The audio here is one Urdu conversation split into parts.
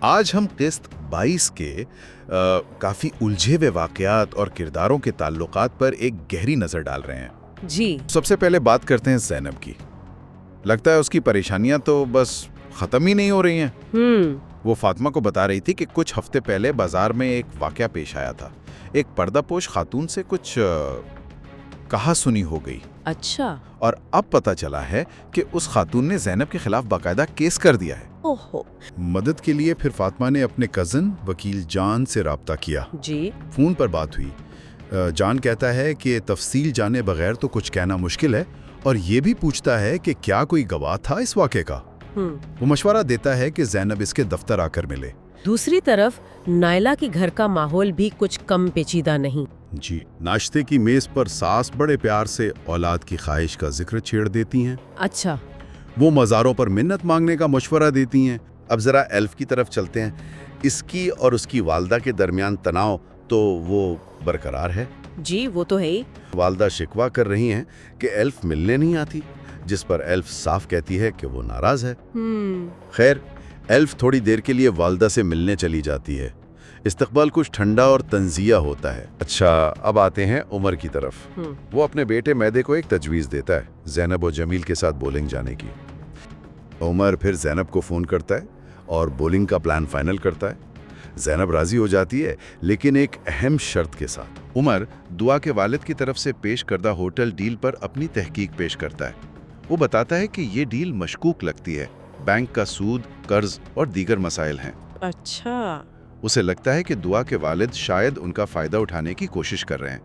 آج ہم قسط 22 کے کافی الجھے ہوئے واقعات اور کرداروں کے تعلقات پر ایک گہری نظر ڈال رہے ہیں۔ جی سب سے پہلے بات کرتے ہیں زینب کی۔ لگتا ہے اس کی پریشانیاں تو بس ختم ہی نہیں ہو رہی ہیں۔ وہ فاطمہ کو بتا رہی تھی کہ کچھ ہفتے پہلے بازار میں ایک واقعہ پیش آیا تھا۔ ایک پردہ پوش خاتون سے کچھ کہا سنی ہو گئی۔ اچھا۔ اور اب پتہ چلا ہے کہ اس خاتون نے زینب کے خلاف باقاعدہ کیس کر دیا ہے۔ اوہو۔ مدد کے لیے پھر فاطمہ نے اپنے کزن وکیل جان سے رابطہ کیا۔ جی فون پر بات ہوئی۔ جان کہتا ہے کہ تفصیل جانے بغیر تو کچھ کہنا مشکل ہے، اور یہ بھی پوچھتا ہے کہ کیا کوئی گواہ تھا اس واقعے کا۔ وہ مشورہ دیتا ہے کہ زینب اس کے دفتر آ کر ملے۔ دوسری طرف نائلہ کی گھر کا ماحول بھی کچھ کم پیچیدہ نہیں۔ جی، ناشتے کی میز پر ساس بڑے پیار سے اولاد کی خواہش کا ذکر چھیڑ دیتی ہیں۔ اچھا۔ وہ مزاروں پر منت مانگنے کا مشورہ دیتی ہیں۔ اب ذرا ایلف کی طرف چلتے ہیں۔ اس کی اور اس کی والدہ کے درمیان تناؤ تو وہ برقرار ہے۔ جی وہ تو ہے ہی۔ والدہ شکوہ کر رہی ہیں کہ ایلف ملنے نہیں آتی، جس پر ایلف صاف کہتی ہے کہ وہ ناراض ہے۔ خیر، ایلف تھوڑی دیر کے لیے والدہ سے ملنے چلی جاتی ہے۔ استقبال کچھ ٹھنڈا اور تنزیہ ہوتا ہے۔ اچھا، اب آتے ہیں عمر کی طرف۔ وہ اپنے بیٹے میدے کو ایک تجویز دیتا ہے، زینب و جمیل کے ساتھ بولنگ جانے کی۔ عمر پھر زینب کو فون کرتا ہے اور بولنگ کا پلان فائنل کرتا ہے۔ زینب راضی ہو جاتی ہے، لیکن ایک اہم شرط کے ساتھ۔ عمر دعا کے والد کی طرف سے پیش کردہ ہوٹل ڈیل پر اپنی تحقیق پیش کرتا ہے۔ وہ بتاتا ہے کہ یہ ڈیل مشکوک لگتی ہے، بینک کا سود، قرض اور دیگر مسائل ہیں۔ اچھا۔ اسے لگتا ہے کہ دعا کے والد شاید ان کا فائدہ اٹھانے کی کوشش کر رہے ہیں۔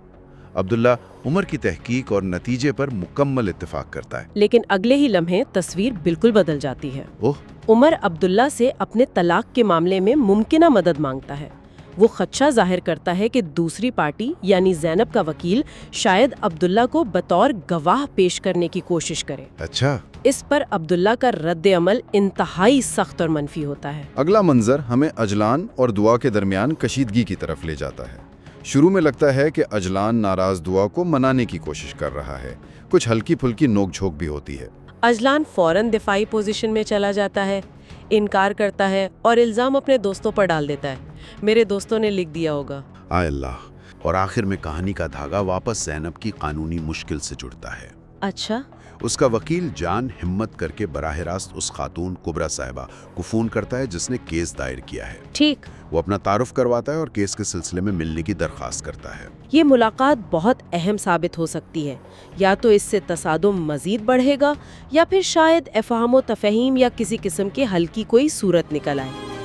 عبداللہ عمر کی تحقیق اور نتیجے پر مکمل اتفاق کرتا ہے۔ لیکن اگلے ہی لمحے تصویر بالکل بدل جاتی ہے۔ اوہ! عمر عبداللہ سے اپنے طلاق کے معاملے میں ممکنہ مدد مانگتا ہے۔ وہ خدشہ ظاہر کرتا ہے کہ دوسری پارٹی یعنی زینب کا وکیل شاید عبداللہ کو بطور گواہ پیش کرنے کی کوشش کرے۔ اچھا۔ اس پر عبداللہ کا رد عمل انتہائی سخت اور منفی ہوتا ہے۔ اگلا منظر ہمیں اجلان اور دعا کے درمیان کشیدگی کی طرف لے جاتا ہے۔ شروع میں لگتا ہے کہ اجلان ناراض دعا کو منانے کی کوشش کر رہا ہے۔ کچھ ہلکی پھلکی نوک جھوک بھی ہوتی ہے۔ اجلان فوراً دفاعی پوزیشن میں چلا جاتا ہے، انکار کرتا ہے اور الزام اپنے دوستوں پر ڈال دیتا ہے۔ میرے دوستوں نے لکھ دیا ہوگا۔ آئے اللہ! اور آخر میں کہانی کا دھاگا واپس زینب کی قانونی مشکل سے جڑتا ہے۔ اچھا۔ اس کا وکیل جان ہمت کر کے براہ راست اس خاتون کبرا صاحبہ کو فون کرتا ہے جس نے کیس دائر کیا ہے۔ ٹھیک۔ وہ اپنا تعارف کرواتا ہے اور کیس کے سلسلے میں ملنے کی درخواست کرتا ہے۔ یہ ملاقات بہت اہم ثابت ہو سکتی ہے۔ یا تو اس سے تصادم مزید بڑھے گا یا پھر شاید افہام و تفہیم یا کسی قسم کے حل کی کوئی صورت نکل آئے۔